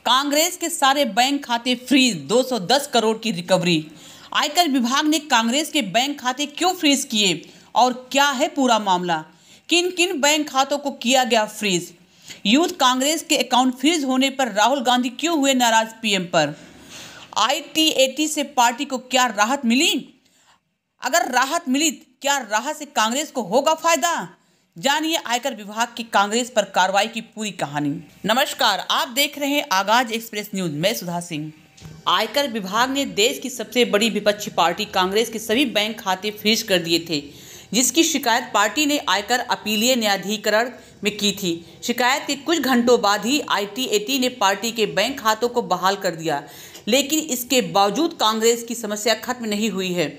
कांग्रेस के सारे बैंक खाते फ्रीज, 210 करोड़ की रिकवरी। आयकर विभाग ने कांग्रेस के बैंक खाते क्यों फ्रीज किए और क्या है पूरा मामला? किन किन बैंक खातों को किया गया फ्रीज? यूथ कांग्रेस के अकाउंट फ्रीज होने पर राहुल गांधी क्यों हुए नाराज पीएम पर? ITAT से पार्टी को क्या राहत मिली? अगर राहत मिली, क्या राहत से कांग्रेस को होगा फायदा? जानिए आयकर विभाग की कांग्रेस पर कार्रवाई की पूरी कहानी। नमस्कार, आप देख रहे हैं आगाज एक्सप्रेस न्यूज। मैं सुधा सिंह। आयकर विभाग ने देश की सबसे बड़ी विपक्षी पार्टी कांग्रेस के सभी बैंक खाते फ्रीज कर दिए थे, जिसकी शिकायत पार्टी ने आयकर अपीलीय न्यायाधिकरण में की थी। शिकायत के कुछ घंटों बाद ही ITAT ने पार्टी के बैंक खातों को बहाल कर दिया, लेकिन इसके बावजूद कांग्रेस की समस्या खत्म नहीं हुई है।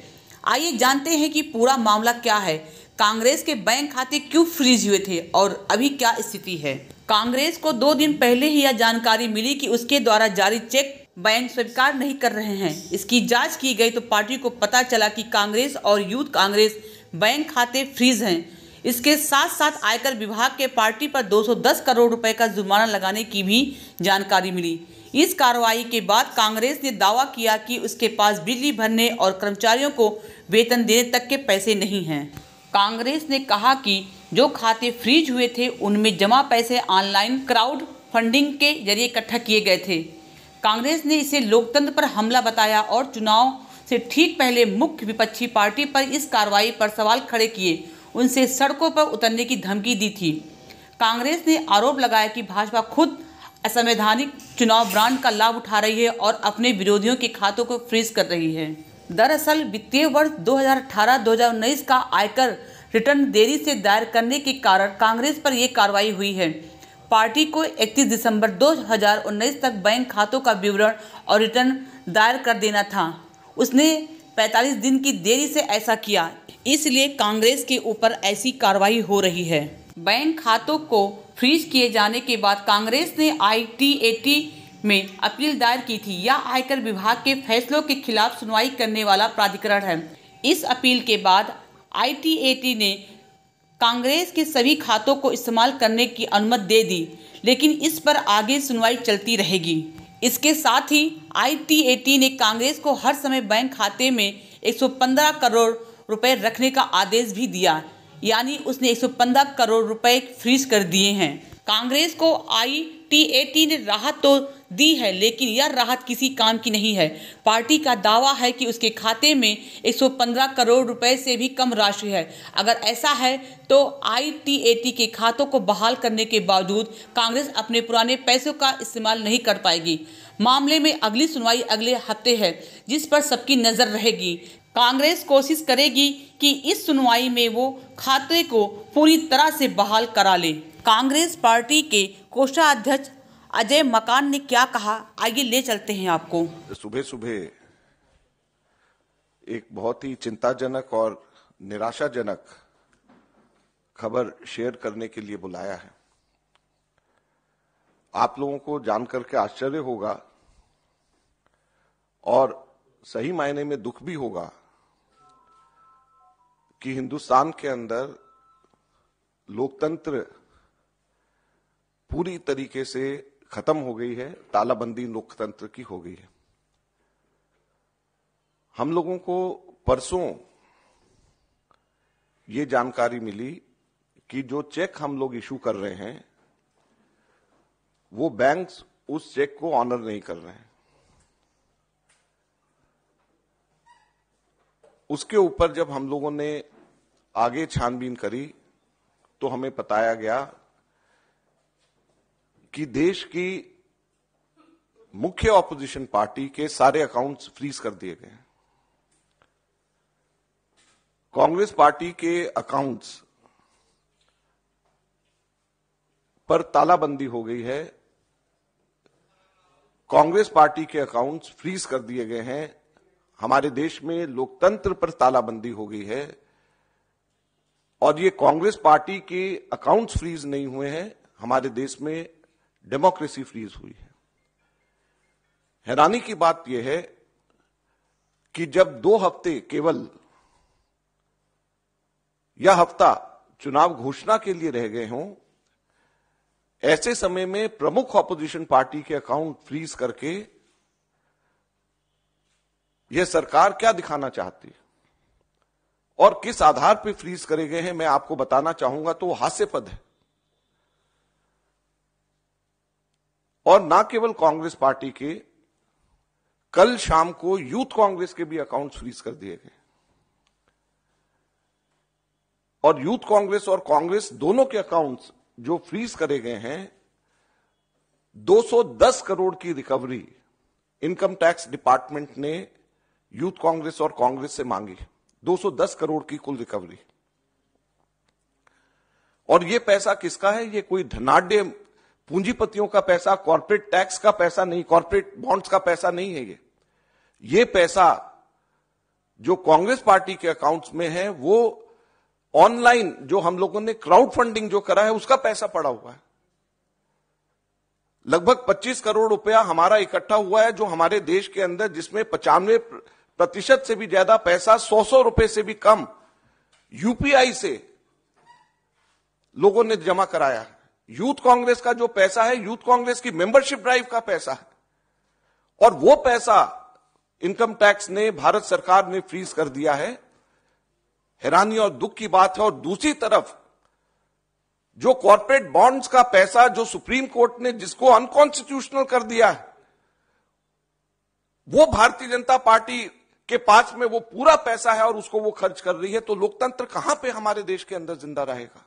आइए जानते हैं कि पूरा मामला क्या है, कांग्रेस के बैंक खाते क्यों फ्रीज हुए थे और अभी क्या स्थिति है। कांग्रेस को 2 दिन पहले ही यह जानकारी मिली कि उसके द्वारा जारी चेक बैंक स्वीकार नहीं कर रहे हैं। इसकी जांच की गई तो पार्टी को पता चला कि कांग्रेस और यूथ कांग्रेस बैंक खाते फ्रीज हैं। इसके साथ साथ आयकर विभाग के पार्टी पर 210 करोड़ रुपए का जुर्माना लगाने की भी जानकारी मिली। इस कार्रवाई के बाद कांग्रेस ने दावा किया कि उसके पास बिजली भरने और कर्मचारियों को वेतन देने तक के पैसे नहीं हैं। कांग्रेस ने कहा कि जो खाते फ्रीज हुए थे उनमें जमा पैसे ऑनलाइन क्राउड फंडिंग के जरिए इकट्ठा किए गए थे। कांग्रेस ने इसे लोकतंत्र पर हमला बताया और चुनाव से ठीक पहले मुख्य विपक्षी पार्टी पर इस कार्रवाई पर सवाल खड़े किए, उनसे सड़कों पर उतरने की धमकी दी थी। कांग्रेस ने आरोप लगाया कि भाजपा खुद असंवैधानिक चुनाव बॉन्ड का लाभ उठा रही है और अपने विरोधियों के खातों को फ्रीज कर रही है। दरअसल वित्तीय वर्ष 2018-2019 का आयकर रिटर्न देरी से दायर करने के कारण कांग्रेस पर यह कार्रवाई हुई है। पार्टी को 31 दिसंबर 2019 तक बैंक खातों का विवरण और रिटर्न दायर कर देना था। उसने 45 दिन की देरी से ऐसा किया, इसलिए कांग्रेस के ऊपर ऐसी कार्रवाई हो रही है। बैंक खातों को फ्रीज किए जाने के बाद कांग्रेस ने ITAT में अपील दायर की थी। यह आयकर विभाग के फैसलों के खिलाफ सुनवाई करने वाला प्राधिकरण है। इस अपील के बाद ITAT ने कांग्रेस के सभी खातों को इस्तेमाल करने की अनुमति दे दी, लेकिन इस पर आगे सुनवाई चलती रहेगी। इसके साथ ही ITAT ने कांग्रेस को हर समय बैंक खाते में 115 करोड़ रुपए रखने का आदेश भी दिया, यानी उसने 115 करोड़ रुपए फ्रीज कर दिए हैं। कांग्रेस को ITAT ने राहत तो दी है, लेकिन यह राहत किसी काम की नहीं है। पार्टी का दावा है कि उसके खाते में 115 करोड़ रुपए से भी कम राशि है। अगर ऐसा है तो ITAT के खातों को बहाल करने के बावजूद कांग्रेस अपने पुराने पैसों का इस्तेमाल नहीं कर पाएगी। मामले में अगली सुनवाई अगले हफ्ते है, जिस पर सबकी नजर रहेगी। कांग्रेस कोशिश करेगी कि इस सुनवाई में वो खाते को पूरी तरह से बहाल करा ले। कांग्रेस पार्टी के कोषाध्यक्ष अजय मकान ने क्या कहा, आइए ले चलते हैं आपको। सुबह सुबह एक बहुत ही चिंताजनक और निराशाजनक खबर शेयर करने के लिए बुलाया है। आप लोगों को जानकर के आश्चर्य होगा और सही मायने में दुख भी होगा कि हिंदुस्तान के अंदर लोकतंत्र पूरी तरीके से खत्म हो गई है, तालाबंदी लोकतंत्र की हो गई है। हम लोगों को परसों ये जानकारी मिली कि जो चेक हम लोग इशू कर रहे हैं वो बैंक्स उस चेक को ऑनर नहीं कर रहे हैं। उसके ऊपर जब हम लोगों ने आगे छानबीन करी तो हमें बताया गया कि देश की मुख्य ऑपोजिशन पार्टी के सारे अकाउंट्स फ्रीज कर दिए गए हैं। कांग्रेस पार्टी के अकाउंट्स पर तालाबंदी हो गई है। कांग्रेस पार्टी के अकाउंट्स फ्रीज कर दिए गए हैं। हमारे देश में लोकतंत्र पर तालाबंदी हो गई है और ये कांग्रेस पार्टी के अकाउंट्स फ्रीज नहीं हुए हैं, हमारे देश में डेमोक्रेसी फ्रीज हुई है। हैरानी की बात यह है कि जब 2 हफ्ते केवल यह हफ्ता चुनाव घोषणा के लिए रह गए हों, ऐसे समय में प्रमुख ऑपोजिशन पार्टी के अकाउंट फ्रीज करके यह सरकार क्या दिखाना चाहती है और किस आधार पर फ्रीज करे गए हैं, मैं आपको बताना चाहूंगा तो वो हास्यास्पद है। और ना केवल कांग्रेस पार्टी के, कल शाम को यूथ कांग्रेस के भी अकाउंट्स फ्रीज कर दिए गए और यूथ कांग्रेस और कांग्रेस दोनों के अकाउंट्स जो फ्रीज करे गए हैं, 210 करोड़ की रिकवरी इनकम टैक्स डिपार्टमेंट ने यूथ कांग्रेस और कांग्रेस से मांगी। 210 करोड़ की कुल रिकवरी। और यह पैसा किसका है? यह कोई धनाढ्य पूंजीपतियों का पैसा, कॉर्पोरेट टैक्स का पैसा नहीं, कॉर्पोरेट बॉन्ड्स का पैसा नहीं है। ये पैसा जो कांग्रेस पार्टी के अकाउंट्स में है वो ऑनलाइन जो हम लोगों ने क्राउड फंडिंग जो करा है उसका पैसा पड़ा हुआ है। लगभग 25 करोड़ रुपया हमारा इकट्ठा हुआ है जो हमारे देश के अंदर, जिसमें 95% से भी ज्यादा पैसा 100 रुपए से भी कम यूपीआई से लोगों ने जमा कराया है। यूथ कांग्रेस का जो पैसा है, यूथ कांग्रेस की मेंबरशिप ड्राइव का पैसा है और वो पैसा इनकम टैक्स ने, भारत सरकार ने फ्रीज कर दिया है। हैरानी और दुख की बात है। और दूसरी तरफ जो कॉर्पोरेट बॉन्ड्स का पैसा जो सुप्रीम कोर्ट ने जिसको अनकॉन्स्टिट्यूशनल कर दिया है, वो भारतीय जनता पार्टी के पास में वो पूरा पैसा है और उसको वो खर्च कर रही है। तो लोकतंत्र कहां पे हमारे देश के अंदर जिंदा रहेगा?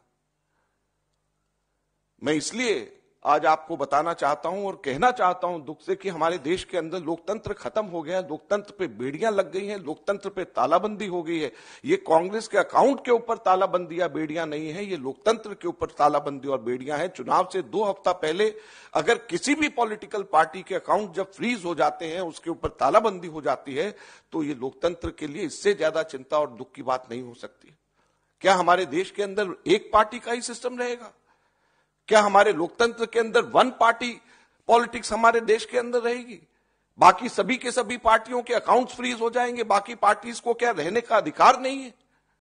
मैं इसलिए आज आपको बताना चाहता हूं और कहना चाहता हूं दुख से कि हमारे देश के अंदर लोकतंत्र खत्म हो गया है, लोकतंत्र पे बेड़ियां लग गई हैं, लोकतंत्र पे तालाबंदी हो गई है। ये कांग्रेस के अकाउंट के ऊपर तालाबंदी या बेड़ियां नहीं है, ये लोकतंत्र के ऊपर तालाबंदी और बेड़ियां हैं। चुनाव से 2 हफ्ता पहले अगर किसी भी पॉलिटिकल पार्टी के अकाउंट जब फ्रीज हो जाते हैं, उसके ऊपर तालाबंदी हो जाती है, तो ये लोकतंत्र के लिए इससे ज्यादा चिंता और दुख की बात नहीं हो सकती। क्या हमारे देश के अंदर एक पार्टी का ही सिस्टम रहेगा? क्या हमारे लोकतंत्र के अंदर वन पार्टी पॉलिटिक्स हमारे देश के अंदर रहेगी? बाकी सभी के सभी पार्टियों के अकाउंट्स फ्रीज हो जाएंगे? बाकी पार्टीज को क्या रहने का अधिकार नहीं है?